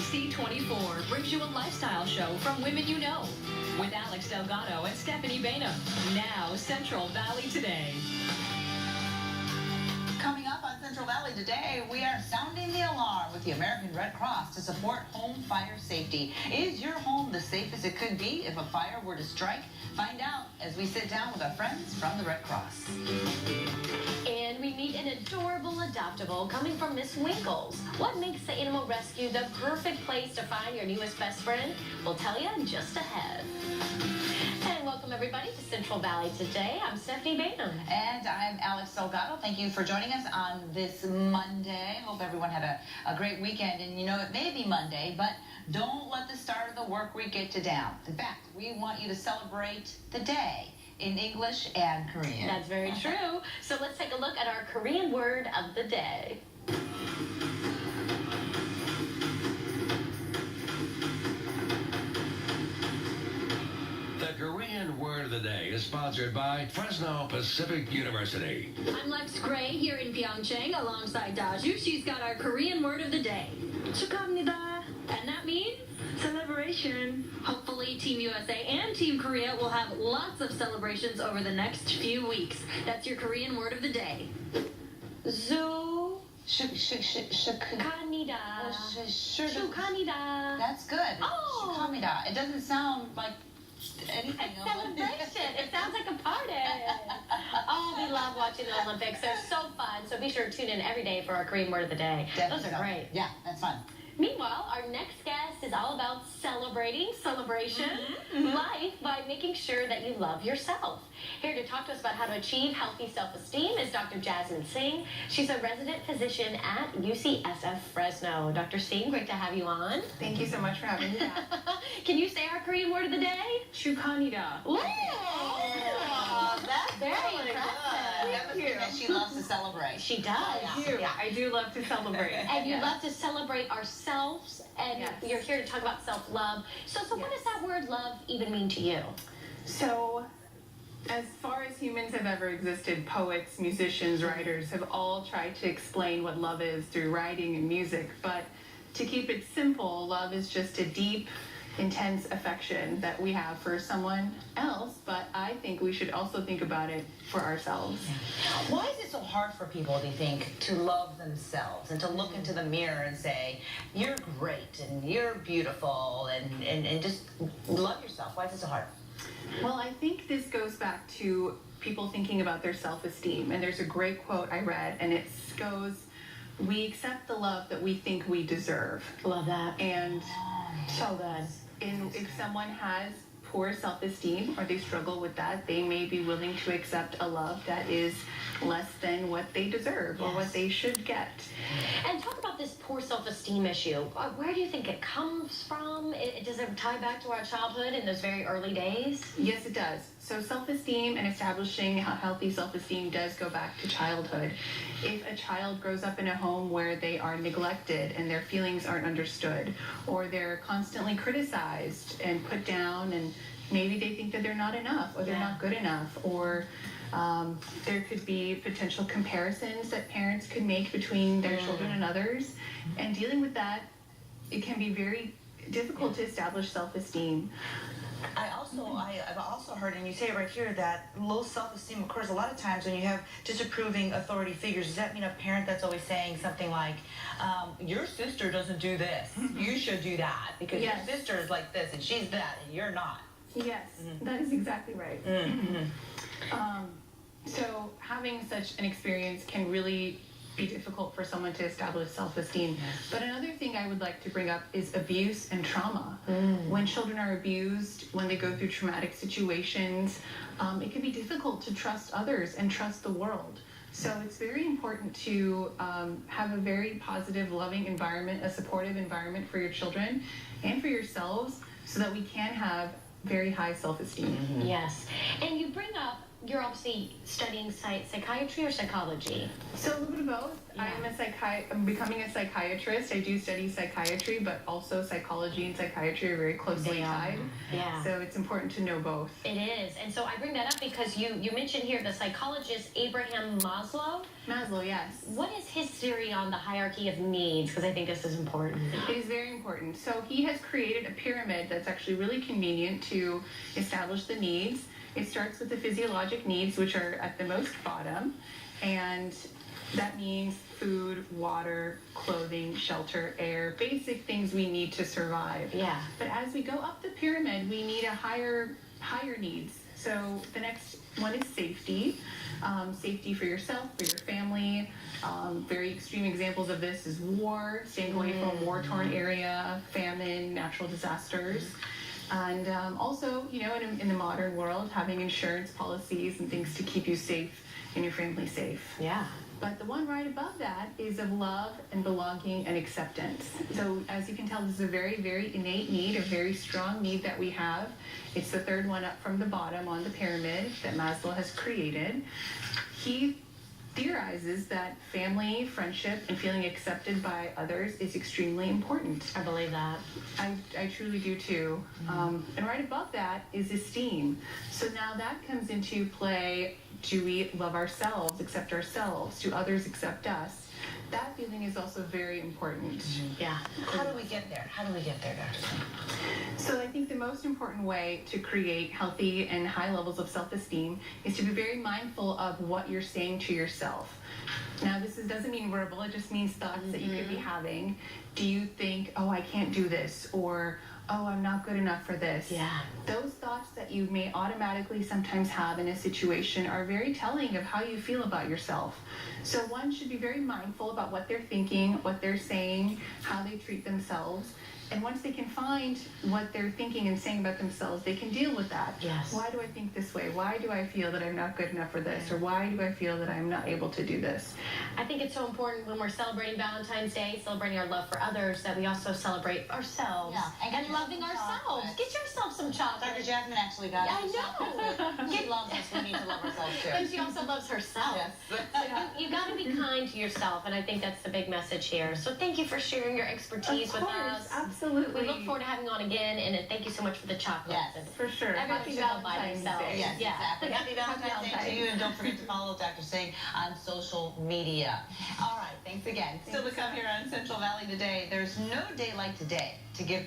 KSEE 24 brings you a lifestyle show from women you know with Alex Delgado and Stephanie Bainham. Now, Central Valley Today. Coming up on Central Valley Today, we are sounding the alarm with the American Red Cross to support home fire safety. Is your home the safest it could be if a fire were to strike? Find out as we sit down with our friends from the Red Cross. And we meet an adorable adoptable coming from Miss Winkles. What makes the animal rescue the perfect place to find your newest best friend? We'll tell you just ahead. And welcome everybody to Central Valley Today. I'm Stephanie Bainham. And I'm Alex Delgado. Thank you for joining us on this Monday. Hope everyone had a great weekend. And you know, it may be Monday, but don't let the start of the work week get you down. In fact, we want you to celebrate the day in English and Korean. That's very true. So let's take a look at our Korean word of the day. The Korean word of the day is sponsored by Fresno Pacific University. I'm Lex Gray here in Pyeongchang alongside Daju. She's got our Korean word of the day. 축하합니다. And that means celebration. Hopefully Team USA and Team Korea will have lots of celebrations over the next few weeks. That's your Korean word of the day. 축하합니다. 축하합니다. That's good. Oh. 축하합니다. It doesn't sound like anything It's else. celebration. It sounds like a party. Oh, we love watching the Olympics. They're so fun. So be sure to tune in every day for our Korean word of the day. Those are great. Yeah, that's fun. Meanwhile, our next guest is all about celebrating life by making sure that you love yourself. Here to talk to us about how to achieve healthy self-esteem is Dr. Jasmine Singh. She's a resident physician at UCSF Fresno. Dr. Singh, great to have you on. Thank you so much for having me back. Can you say our Korean word of the day? 축하합니다. Ooh, That's very really impressive. good. That must mean that she loves to celebrate. She does. I do love to celebrate. And you love to celebrate ourselves, and Yes. you're here to talk about self-love. So what does that word love even mean to you? So, as far as humans have ever existed, poets, musicians, writers have all tried to explain what love is through writing and music. But to keep it simple, love is just a deep, intense affection that we have for someone else. But I think we should also think about it for ourselves. Why is it so hard for people, do you think, to love themselves and to look into the mirror and say, you're great and you're beautiful and just love yourself? Why is it so hard? Well, I think this goes back to people thinking about their self-esteem. And there's a great quote I read, and it goes, "We accept the love that we think we deserve." Love that. And So good. if someone has poor self-esteem or they struggle with that, they may be willing to accept a love that is less than what they deserve or what they should get. And talk about this poor self-esteem issue. Where do you think it comes from? Does it tie back to our childhood in those very early days? Yes, it does. So self-esteem and establishing healthy self-esteem does go back to childhood. If a child grows up in a home where they are neglected and their feelings aren't understood, or they're constantly criticized and put down, and maybe they think that they're not enough or they're not good enough, or there could be potential comparisons that parents could make between their children and others. And dealing with that, it can be very difficult to establish self-esteem. I've also heard, and you say it right here, that low self-esteem occurs a lot of times when you have disapproving authority figures. Does that mean a parent that's always saying something like, your sister doesn't do this, you should do that, because your sister is like this and she's that and you're not? Yes, that is exactly right. So having such an experience can really be difficult for someone to establish self-esteem. But another thing I would like to bring up is abuse and trauma. When children are abused, when they go through traumatic situations, it can be difficult to trust others and trust the world. So it's very important to have a very positive, loving environment, a supportive environment for your children and for yourselves, so that we can have very high self-esteem. Yes. And you bring up you're obviously studying psychiatry or psychology? So a little bit of both. Yeah. I'm becoming a psychiatrist. I do study psychiatry, but also psychology and psychiatry are very closely tied. Yeah. So it's important to know both. It is. And so I bring that up because you mentioned here the psychologist Abraham Maslow. Maslow, yes. What is his theory on the hierarchy of needs? Because I think this is important. It is very important. So he has created a pyramid that's actually really convenient to establish the needs. It starts with the physiologic needs, which are at the most bottom, and that means food, water, clothing, shelter, air, basic things we need to survive. Yeah. But as we go up the pyramid, we need a higher needs. So the next one is safety. Safety for yourself, for your family. Very extreme examples of this is war, staying away from a war-torn area, famine, natural disasters. And also, you know, in the modern world, having insurance policies and things to keep you safe and your family safe. Yeah. But the one right above that is of love and belonging and acceptance. So as you can tell, this is a very, very innate need, a very strong need that we have. It's the third one up from the bottom on the pyramid that Maslow has created. He theorizes that family, friendship, and feeling accepted by others is extremely important. I believe that. I truly do too. And right above that is esteem. So now that comes into play. Do we love ourselves, accept ourselves? Do others accept us? That feeling is also very important. Yeah. How do we get there? How do we get there, Dr. Singh? So I think the most important way to create healthy and high levels of self-esteem is to be very mindful of what you're saying to yourself. Now, this doesn't mean verbal, it just means thoughts that you could be having. Do you think, oh, I can't do this, or oh, I'm not good enough for this? Yeah. Those thoughts that you may automatically sometimes have in a situation are very telling of how you feel about yourself. So one should be very mindful about what they're thinking, what they're saying, how they treat themselves. And once they can find what they're thinking and saying about themselves, they can deal with that. Yes. Why do I think this way? Why do I feel that I'm not good enough for this? Or why do I feel that I'm not able to do this? I think it's so important when we're celebrating Valentine's Day, celebrating our love for others, that we also celebrate ourselves. Yeah, and loving ourselves. chocolate. Get yourself some chocolate. Dr. Jasmine actually got I us know. She loves us. We need to love ourselves too. And she also loves herself. Yes. So you got to be kind to yourself, and I think that's the big message here. So thank you for sharing your expertise Of with course, us. absolutely. We look forward to having you on again, and thank you so much for the chocolate. Yes. For sure. Everyone Happy should go buy Valentine's themselves. Day. Yes, Yeah. exactly. Happy Valentine's Day to Valentine's. you, and don't forget to follow Dr. Singh on social media. All right, thanks again. Still to come here on Central Valley Today, there's no day like today to give back.